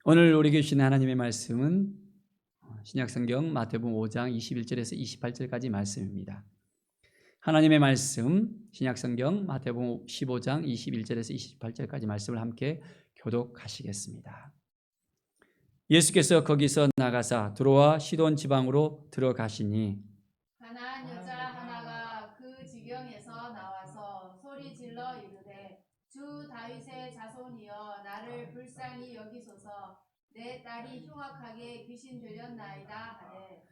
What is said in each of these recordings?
오늘 우리에게 주신 하나님의 말씀은 신약성경 마태복음 5장 21절에서 28절까지 말씀입니다. 하나님의 말씀 신약성경 마태복음 15장 21절에서 28절까지 말씀을 함께 교독하시겠습니다. 예수께서 거기서 나가사 두로와 시돈 지방으로 들어가시니 가나안 여자 하나가 그 지경에서 나와서 소리 질러 이르되 주 다윗의 자손이여 나를 불쌍히 여기소서 내 딸이 흉악하게 귀신 들렸나이다 하되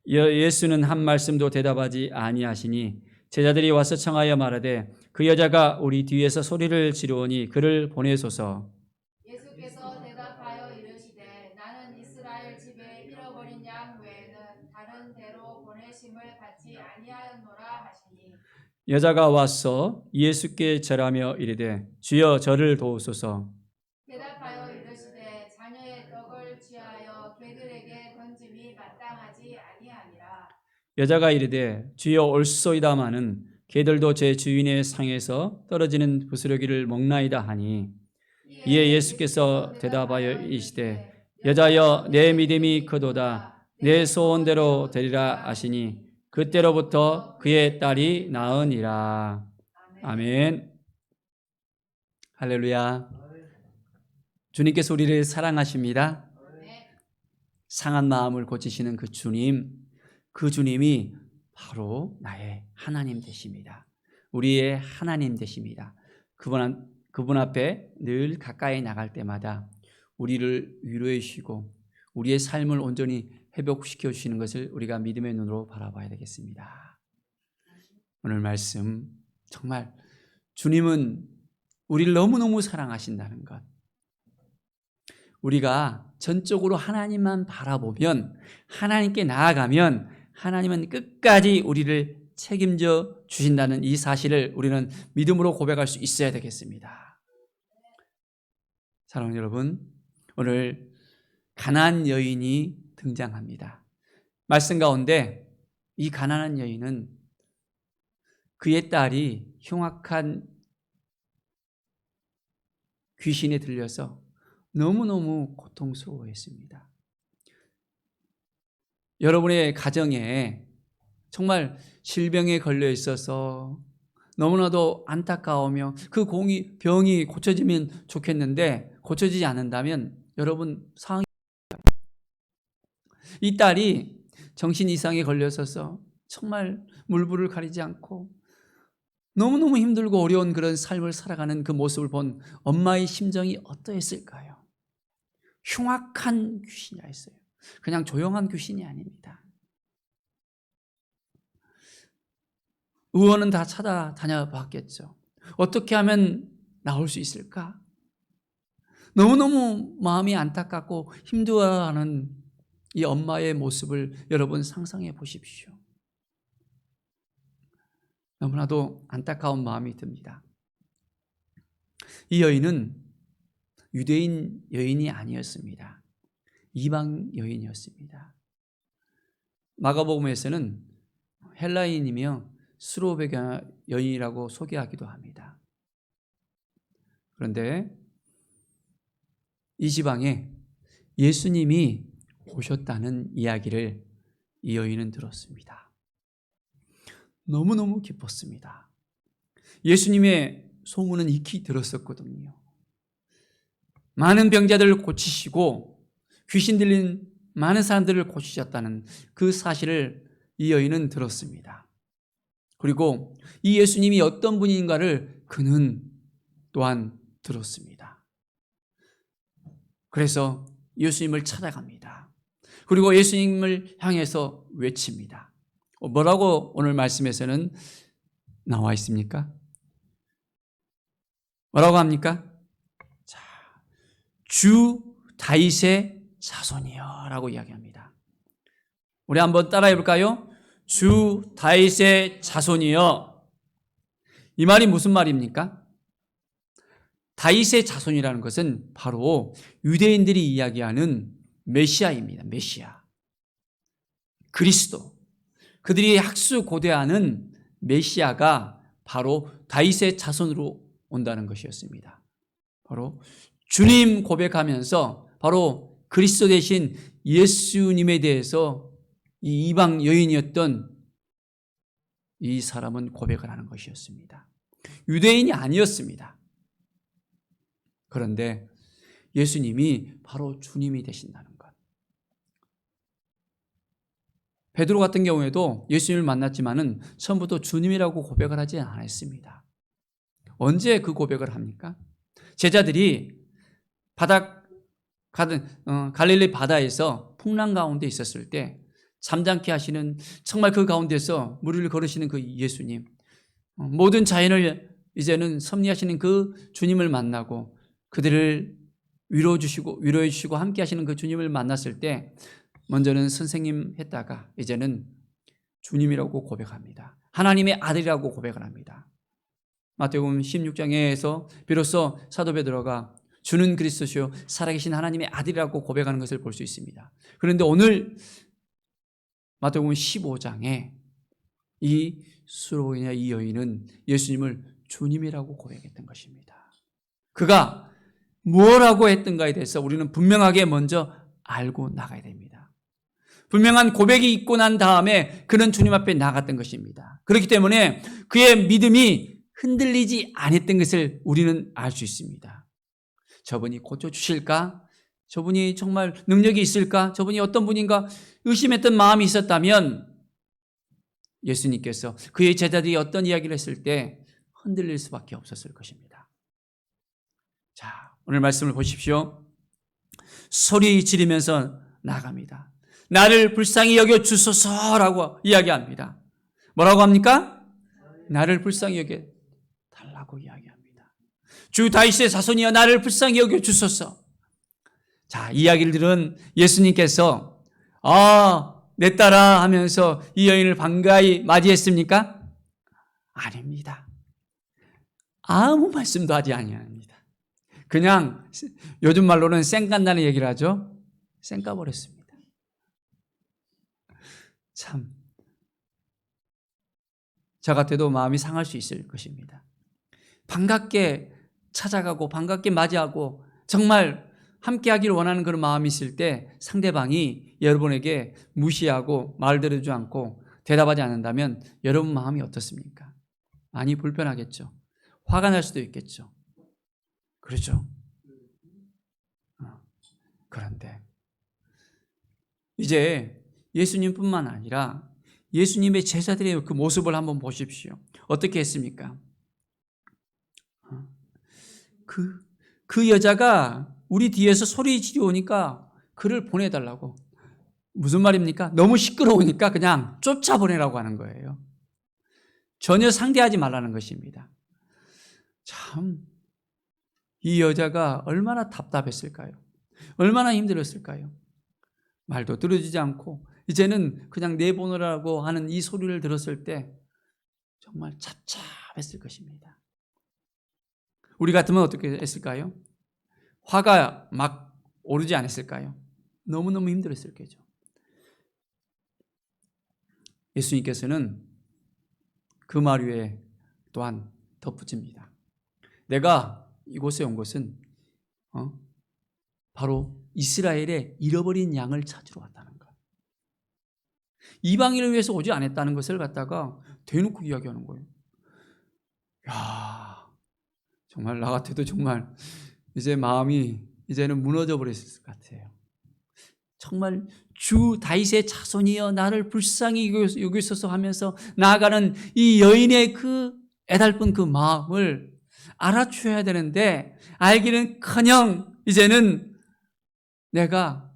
예수는 한 말씀도 대답하지 아니하시니 제자들이 와서 청하여 말하되 그 여자가 우리 뒤에서 소리를 지르오니 그를 보내소서. 예수께서 대답하여 이르시되 나는 이스라엘 집에 잃어버린 양 외에는 다른 데로 보내심을 받지 아니하였노라 하시니 여자가 와서 예수께 절하며 이르되 주여 저를 도우소서. 대답하여 이르시되 자녀의 떡을 취하여 개들에게 던짐이 마땅하지 아니하니라. 여자가 이르되 주여 올소이다마는 개들도 제 주인의 상에서 떨어지는 부스러기를 먹나이다 하니 이에 예수께서 대답하여 이르시되 여자여 내 믿음이 크도다 내 소원대로 되리라 하시니 그때로부터 그의 딸이 나으니라. 아멘. 할렐루야. 주님께서 우리를 사랑하십니다. 상한 마음을 고치시는 그 주님이 바로 나의 하나님 되십니다. 우리의 하나님 되십니다. 그분 앞에 늘 가까이 나갈 때마다 우리를 위로해 주시고 우리의 삶을 온전히 회복시켜 주시는 것을 우리가 믿음의 눈으로 바라봐야 되겠습니다. 오늘 말씀 정말 주님은 우리를 너무너무 사랑하신다는 것, 우리가 전적으로 하나님만 바라보면, 하나님께 나아가면 하나님은 끝까지 우리를 책임져 주신다는 이 사실을 우리는 믿음으로 고백할 수 있어야 되겠습니다. 사랑하는 여러분, 오늘 가나안 여인이 등장합니다. 말씀 가운데 이 가나안 여인은 그의 딸이 흉악한 귀신에 들려서 너무너무 고통스러워했습니다. 여러분의 가정에 정말 질병에 걸려 있어서 너무나도 안타까우며 그 병이 고쳐지면 좋겠는데 고쳐지지 않는다면 여러분 상황이, 이 딸이 정신 이상에 걸려서서 정말 물불을 가리지 않고 너무너무 힘들고 어려운 그런 삶을 살아가는 그 모습을 본 엄마의 심정이 어떠했을까요? 흉악한 귀신이 있어요. 그냥 조용한 귀신이 아닙니다. 의원은 다 찾아다녀 봤겠죠. 어떻게 하면 나올 수 있을까? 너무너무 마음이 안타깝고 힘들어하는 이 엄마의 모습을 여러분 상상해 보십시오. 너무나도 안타까운 마음이 듭니다. 이 여인은 유대인 여인이 아니었습니다. 이방 여인이었습니다. 마가복음에서는 헬라인이며 수로베 여인이라고 소개하기도 합니다. 그런데 이 지방에 예수님이 오셨다는 이야기를 이 여인은 들었습니다. 너무너무 기뻤습니다. 예수님의 소문은 익히 들었었거든요. 많은 병자들을 고치시고 귀신 들린 많은 사람들을 고치셨다는 그 사실을 이 여인은 들었습니다. 그리고 이 예수님이 어떤 분인가를 그는 또한 들었습니다. 그래서 예수님을 찾아갑니다. 그리고 예수님을 향해서 외칩니다. 뭐라고 오늘 말씀에서는 나와 있습니까? 뭐라고 합니까? 자, 주 다윗의 자손이여 라고 이야기합니다. 우리 한번 따라해 볼까요? 주 다윗의 자손이여. 이 말이 무슨 말입니까? 다윗의 자손이라는 것은 바로 유대인들이 이야기하는 메시아입니다. 메시아, 그리스도. 그들이 학수고대하는 메시아가 바로 다윗의 자손으로 온다는 것이었습니다. 바로 주님 고백하면서 바로 그리스도 대신 예수님에 대해서 이 이방 여인이었던 이 사람은 고백을 하는 것이었습니다. 유대인이 아니었습니다. 그런데 예수님이 바로 주님이 되신다는 것. 베드로 같은 경우에도 예수님을 만났지만은 처음부터 주님이라고 고백을 하지 않았습니다. 언제 그 고백을 합니까? 제자들이 갈릴리 바다에서 풍랑 가운데 있었을 때 잠잠케 하시는, 정말 그 가운데서 무리를 걸으시는 그 예수님, 모든 자연을 이제는 섭리하시는 그 주님을 만나고 그들을 위로해 주시고 함께 하시는 그 주님을 만났을 때 먼저는 선생님 했다가 이제는 주님이라고 고백합니다. 하나님의 아들이라고 고백을 합니다. 마태복음 16장에서 비로소 사도 베드로가 주는 그리스도시요 살아계신 하나님의 아들이라고 고백하는 것을 볼 수 있습니다. 그런데 오늘 마태복음 15장에 이 수로이냐 이 여인은 예수님을 주님이라고 고백했던 것입니다. 그가 뭐라고 했던가에 대해서 우리는 분명하게 먼저 알고 나가야 됩니다. 분명한 고백이 있고 난 다음에 그는 주님 앞에 나갔던 것입니다. 그렇기 때문에 그의 믿음이 흔들리지 않았던 것을 우리는 알 수 있습니다. 저분이 고쳐주실까? 저분이 정말 능력이 있을까? 저분이 어떤 분인가? 의심했던 마음이 있었다면 예수님께서 그의 제자들이 어떤 이야기를 했을 때 흔들릴 수밖에 없었을 것입니다. 자, 오늘 말씀을 보십시오. 소리 지르면서 나갑니다. 나를 불쌍히 여겨 주소서라고 이야기합니다. 뭐라고 합니까? 나를 불쌍히 여겨 달라고 이야기합니다. 주 다윗의 자손이여 나를 불쌍히 여겨 주소서. 자, 이야기를 들은 예수님께서 내 딸아 하면서 이 여인을 반가이 맞이했습니까? 아닙니다. 아무 말씀도 하지 아니합니다. 그냥 요즘 말로는 쌩간다는 얘기를 하죠. 쌩까버렸습니다. 참, 저 같아도 마음이 상할 수 있을 것입니다. 반갑게 찾아가고 반갑게 맞이하고 정말 함께 하기를 원하는 그런 마음이 있을 때 상대방이 여러분에게 무시하고 말 들어주지 않고 대답하지 않는다면 여러분 마음이 어떻습니까? 많이 불편하겠죠. 화가 날 수도 있겠죠. 그렇죠? 그런데 이제 예수님뿐만 아니라 예수님의 제자들의 그 모습을 한번 보십시오. 어떻게 했습니까? 그 여자가 우리 뒤에서 소리 지르오니까 그를 보내달라고. 무슨 말입니까? 너무 시끄러우니까 그냥 쫓아보내라고 하는 거예요. 전혀 상대하지 말라는 것입니다. 참, 이 여자가 얼마나 답답했을까요? 얼마나 힘들었을까요? 말도 들어주지 않고 이제는 그냥 내보내라고 하는 이 소리를 들었을 때 정말 찹찹했을 것입니다. 우리 같으면 어떻게 했을까요? 화가 막 오르지 않았을까요? 너무너무 힘들었을 거죠. 예수님께서는 그 말 위에 또한 덧붙입니다. 내가 이곳에 온 것은 바로 이스라엘의 잃어버린 양을 찾으러 왔다는 것. 이방인을 위해서 오지 않았다는 것을 갖다가 대놓고 이야기하는 거예요. 야, 정말 나 같아도 정말 이제 마음이 이제는 무너져 버렸을 것 같아요. 정말 주 다윗의 자손이여 나를 불쌍히 여기소서 하면서 나아가는 이 여인의 그 애달픈 그 마음을 알아줘야 되는데 알기는커녕 이제는 내가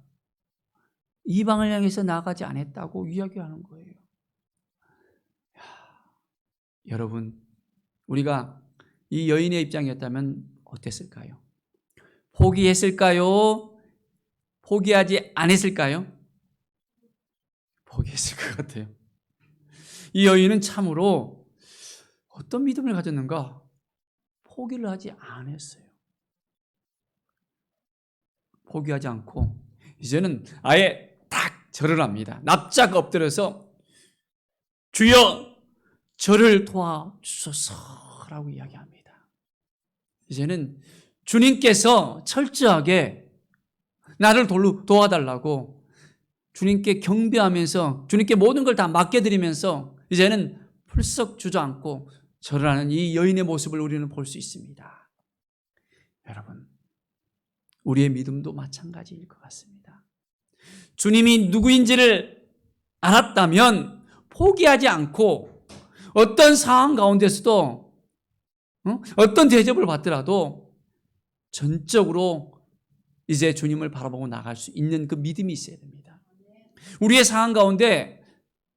이방을 향해서 나아가지 않았다고 이야기하는 거예요. 여러분, 우리가 이 여인의 입장이었다면 어땠을까요? 포기했을까요? 포기하지 않았을까요? 포기했을 것 같아요. 이 여인은 참으로 어떤 믿음을 가졌는가? 포기를 하지 않았어요. 포기하지 않고 이제는 아예 딱 절을 합니다. 납작 엎드려서 주여 저를 도와주소서라고 이야기합니다. 이제는 주님께서 철저하게 나를 도와달라고 주님께 경배하면서 주님께 모든 걸 다 맡겨드리면서 이제는 풀썩 주저앉고 절하는 이 여인의 모습을 우리는 볼 수 있습니다. 여러분, 우리의 믿음도 마찬가지일 것 같습니다. 주님이 누구인지를 알았다면 포기하지 않고 어떤 상황 가운데서도 어떤 대접을 받더라도 전적으로 이제 주님을 바라보고 나갈 수 있는 그 믿음이 있어야 됩니다. 우리의 상황 가운데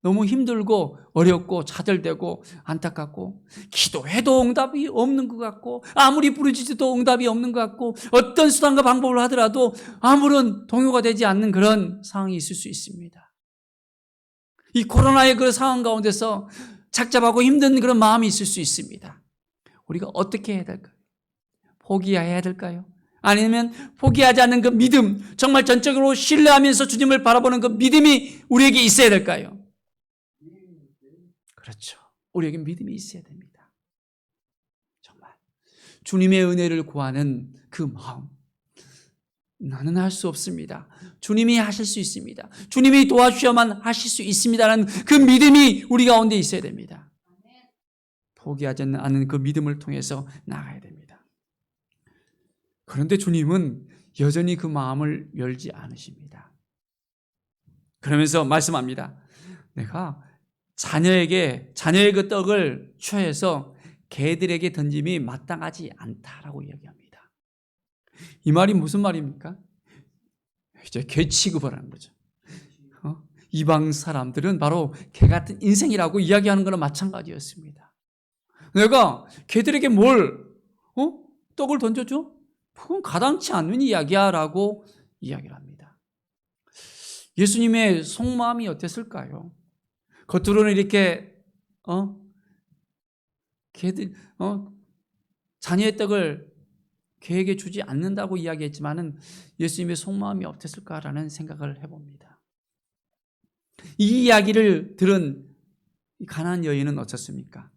너무 힘들고 어렵고 차별되고 안타깝고 기도해도 응답이 없는 것 같고 아무리 부르짖어도 응답이 없는 것 같고 어떤 수단과 방법을 하더라도 아무런 동요가 되지 않는 그런 상황이 있을 수 있습니다. 이 코로나의 그 상황 가운데서 착잡하고 힘든 그런 마음이 있을 수 있습니다. 우리가 어떻게 해야 될까요? 포기해야 될까요? 아니면 포기하지 않는 그 믿음, 정말 전적으로 신뢰하면서 주님을 바라보는 그 믿음이 우리에게 있어야 될까요? 그렇죠. 우리에게 믿음이 있어야 됩니다. 정말 주님의 은혜를 구하는 그 마음, 나는 할 수 없습니다. 주님이 하실 수 있습니다. 주님이 도와주셔야만 하실 수 있습니다라는 그 믿음이 우리 가운데 있어야 됩니다. 포기하지 않는 그 믿음을 통해서 나가야 됩니다. 그런데 주님은 여전히 그 마음을 열지 않으십니다. 그러면서 말씀합니다. 내가 자녀의 그 떡을 취해서 개들에게 던짐이 마땅하지 않다라고 이야기합니다. 이 말이 무슨 말입니까? 이제 개 취급을 하는 거죠. 이방 사람들은 바로 개 같은 인생이라고 이야기하는 거나 마찬가지였습니다. 내가 개들에게 떡을 던져줘? 그건 가당치 않는 이야기야 라고 이야기를 합니다. 예수님의 속마음이 어땠을까요? 겉으로는 이렇게 개들 자녀의 떡을 개에게 주지 않는다고 이야기했지만은 예수님의 속마음이 어땠을까라는 생각을 해봅니다. 이 이야기를 들은 가나안 여인은 어떻습니까?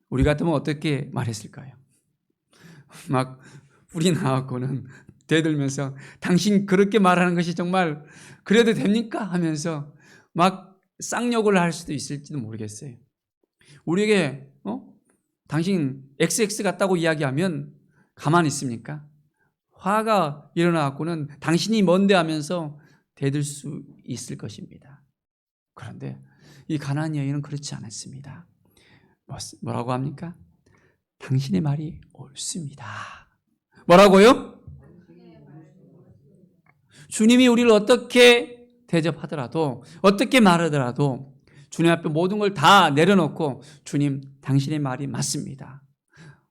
우리 같으면 어떻게 말했을까요? 막 불이 나왔고는 대들면서 당신 그렇게 말하는 것이 정말 그래도 됩니까? 하면서 막 쌍욕을 할 수도 있을지도 모르겠어요. 우리에게 당신 XX 같다고 이야기하면 가만히 있습니까? 화가 일어나갖고는 당신이 뭔데 하면서 대들 수 있을 것입니다. 그런데 이 가나안 여인은 그렇지 않았습니다. 뭐라고 합니까? 당신의 말이 옳습니다. 뭐라고요? 주님이 우리를 어떻게 대접하더라도 어떻게 말하더라도 주님 앞에 모든 걸 다 내려놓고 주님 당신의 말이 맞습니다.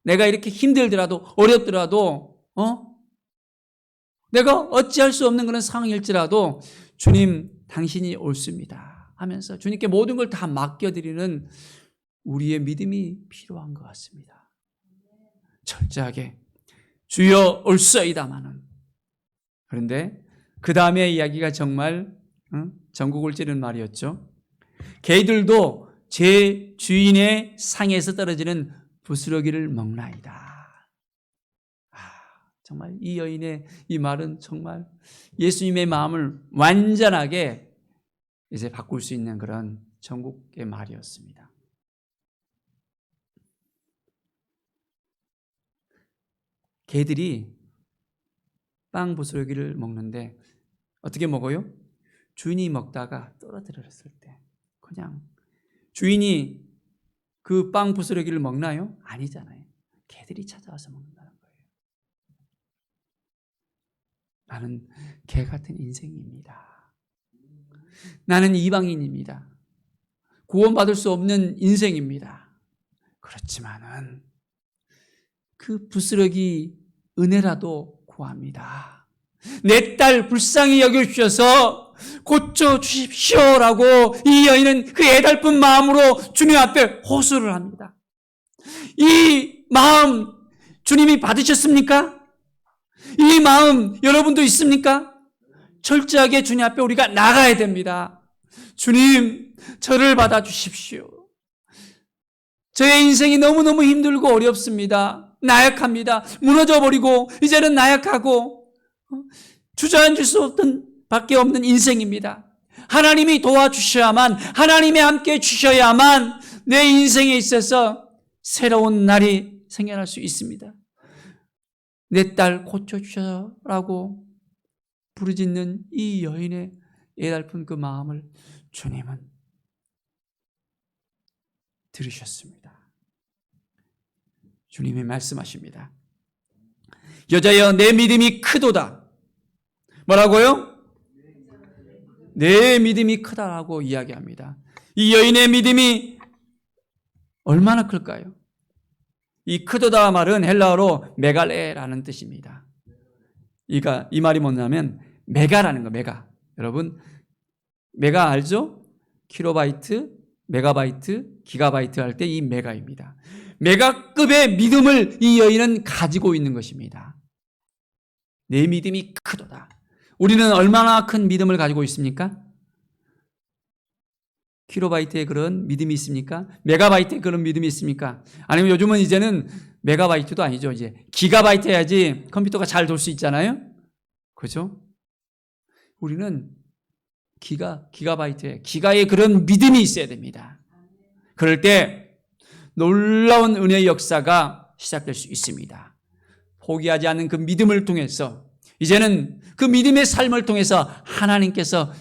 내가 이렇게 힘들더라도 어렵더라도 내가 어찌할 수 없는 그런 상황일지라도 주님 당신이 옳습니다 하면서 주님께 모든 걸 다 맡겨드리는 우리의 믿음이 필요한 것 같습니다. 철저하게 주여 옳소이다마는. 그런데 그 다음에 이야기가 정말 전국을 찌르는 말이었죠. 개들도 제 주인의 상에서 떨어지는 부스러기를 먹나이다. 정말 이 여인의 이 말은 정말 예수님의 마음을 완전하게 이제 바꿀 수 있는 그런 전국의 말이었습니다. 개들이 빵 부스러기를 먹는데 어떻게 먹어요? 주인이 먹다가 떨어뜨렸을 때 그냥 주인이 그 빵 부스러기를 먹나요? 아니잖아요. 개들이 찾아와서 먹는다는 거예요. 나는 개 같은 인생입니다. 나는 이방인입니다. 구원받을 수 없는 인생입니다. 그렇지만은 그 부스러기 은혜라도 구합니다. 내 딸 불쌍히 여겨주셔서 고쳐주십시오라고 이 여인은 그 애달픈 마음으로 주님 앞에 호소를 합니다. 이 마음 주님이 받으셨습니까? 이 마음 여러분도 있습니까? 철저하게 주님 앞에 우리가 나가야 됩니다. 주님, 저를 받아주십시오. 저의 인생이 너무너무 힘들고 어렵습니다. 나약합니다. 무너져버리고 이제는 나약하고 주저앉을 수 없던 밖에 없는 인생입니다. 하나님이 도와주셔야만, 하나님이 함께 주셔야만 내 인생에 있어서 새로운 날이 생겨날 수 있습니다. 내 딸 고쳐주셔라고 부르짖는 이 여인의 애달픈 그 마음을 주님은 들으셨습니다. 주님이 말씀하십니다. 여자여, 내 믿음이 크도다. 뭐라고요? 내 믿음이 크다라고 이야기합니다. 이 여인의 믿음이 얼마나 클까요? 이 크도다 말은 헬라어로 메갈레라는 뜻입니다. 이 말이 뭐냐면 메가라는 거, 메가. 여러분, 메가 알죠? 킬로바이트, 메가바이트, 기가바이트 할 때 이 메가입니다. 메가급의 믿음을 이 여인은 가지고 있는 것입니다. 내 믿음이 크도다. 우리는 얼마나 큰 믿음을 가지고 있습니까? 킬로바이트에 그런 믿음이 있습니까? 메가바이트에 그런 믿음이 있습니까? 아니면 요즘은 이제는 메가바이트도 아니죠. 이제 기가바이트 해야지 컴퓨터가 잘 돌 수 있잖아요. 그죠? 우리는 기가바이트에, 기가의 그런 믿음이 있어야 됩니다. 그럴 때 놀라운 은혜의 역사가 시작될 수 있습니다. 포기하지 않는 그 믿음을 통해서 이제는 그 믿음의 삶을 통해서 하나님께서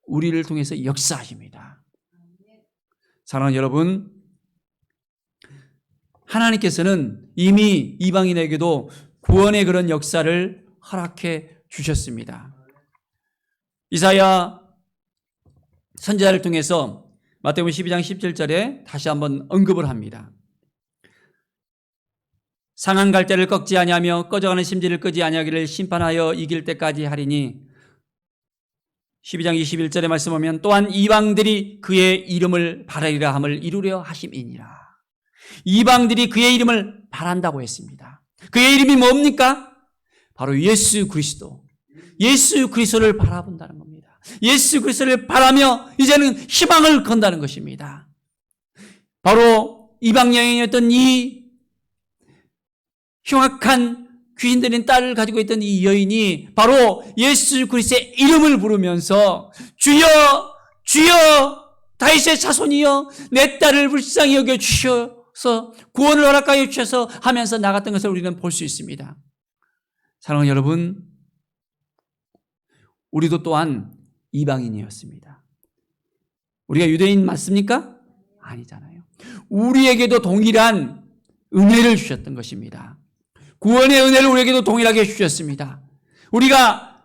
우리를 통해서 역사하십니다. 사랑하는 여러분, 하나님께서는 이미 이방인에게도 구원의 그런 역사를 허락해 주셨습니다. 이사야 선지자를 통해서 마태복음 12장 17절에 다시 한번 언급을 합니다. 상한 갈대를 꺾지 아니하며 꺼져가는 심지를 끄지 아니하기를 심판하여 이길 때까지 하리니 12장 21절에 말씀 보면 또한 이방들이 그의 이름을 바라리라 함을 이루려 하심이니라. 이방들이 그의 이름을 바란다고 했습니다. 그의 이름이 뭡니까? 바로 예수 그리스도. 예수 그리스도를 바라본다는 겁니다. 예수 그리스도를 바라며 이제는 희망을 건다는 것입니다. 바로 이방 여인이었던 이 흉악한 귀신 들린 딸을 가지고 있던 이 여인이 바로 예수 그리스도의 이름을 부르면서 주여 주여 다윗의 자손이여 내 딸을 불쌍히 여겨주셔서 구원을 허락하여 주셔서 하면서 나갔던 것을 우리는 볼 수 있습니다. 사랑하는 여러분, 우리도 또한 이방인이었습니다. 우리가 유대인 맞습니까? 아니잖아요. 우리에게도 동일한 은혜를 주셨던 것입니다. 구원의 은혜를 우리에게도 동일하게 주셨습니다. 우리가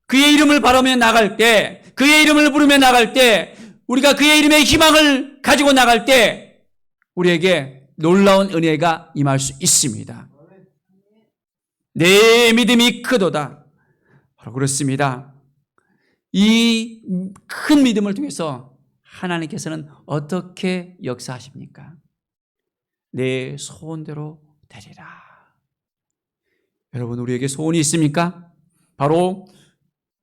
그의 이름을 바라며 나갈 때, 그의 이름을 부르며 나갈 때, 우리가 그의 이름의 희망을 가지고 나갈 때 우리에게 놀라운 은혜가 임할 수 있습니다. 내 믿음이 크도다. 바로 그렇습니다. 이 큰 믿음을 통해서 하나님께서는 어떻게 역사하십니까? 내 소원대로 되리라. 여러분, 우리에게 소원이 있습니까? 바로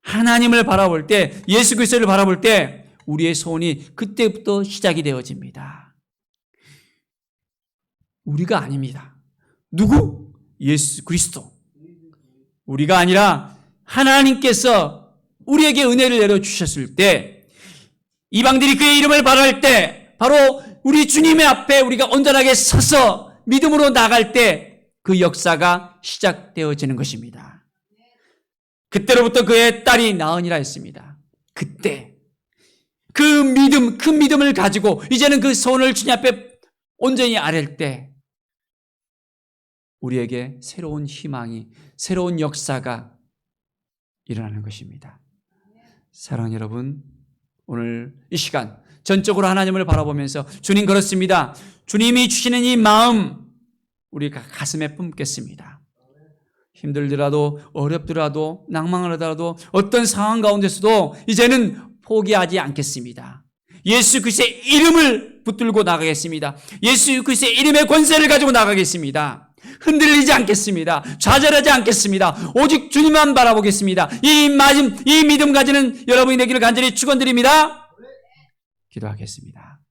하나님을 바라볼 때, 예수 그리스도를 바라볼 때 우리의 소원이 그때부터 시작이 되어집니다. 우리가 아닙니다. 누구? 예수 그리스도. 우리가 아니라 하나님께서 우리에게 은혜를 내려주셨을 때, 이방들이 그의 이름을 바랄 때, 바로 우리 주님의 앞에 우리가 온전하게 서서 믿음으로 나갈 때 그 역사가 시작되어지는 것입니다. 그때로부터 그의 딸이 나으니라 했습니다. 그때 그 믿음, 큰 믿음을 가지고 이제는 그 손을 주님 앞에 온전히 아랠 때 우리에게 새로운 희망이, 새로운 역사가 일어나는 것입니다. 사랑하는 여러분, 오늘 이 시간 전적으로 하나님을 바라보면서 주님 그렇습니다. 주님이 주시는 이 마음 우리가 가슴에 품겠습니다. 힘들더라도 어렵더라도 낭망을 하더라도 어떤 상황 가운데서도 이제는 포기하지 않겠습니다. 예수 그리스도의 이름을 붙들고 나가겠습니다. 예수 그리스도의 이름의 권세를 가지고 나가겠습니다. 흔들리지 않겠습니다. 좌절하지 않겠습니다. 오직 주님만 바라보겠습니다. 이 믿음 가지는 여러분이 되기를 간절히 축원드립니다. 기도하겠습니다.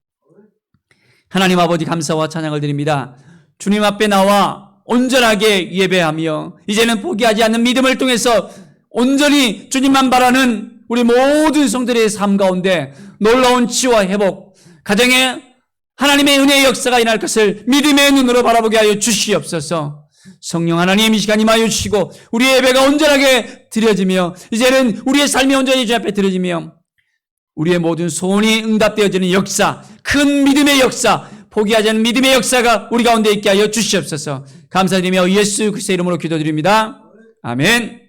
하나님 아버지 감사와 찬양을 드립니다. 주님 앞에 나와 온전하게 예배하며 이제는 포기하지 않는 믿음을 통해서 온전히 주님만 바라는 우리 모든 성들의 삶 가운데 놀라운 치유와 회복, 가정에 하나님의 은혜의 역사가 일어날 것을 믿음의 눈으로 바라보게 하여 주시옵소서. 성령 하나님 이 시간 임하여 주시고 우리의 예배가 온전하게 드려지며 이제는 우리의 삶이 온전히 주 앞에 드려지며 우리의 모든 소원이 응답되어지는 역사, 큰 믿음의 역사, 포기하지 않는 믿음의 역사가 우리 가운데 있게 하여 주시옵소서. 감사드리며 예수 그리스도의 이름으로 기도드립니다. 아멘.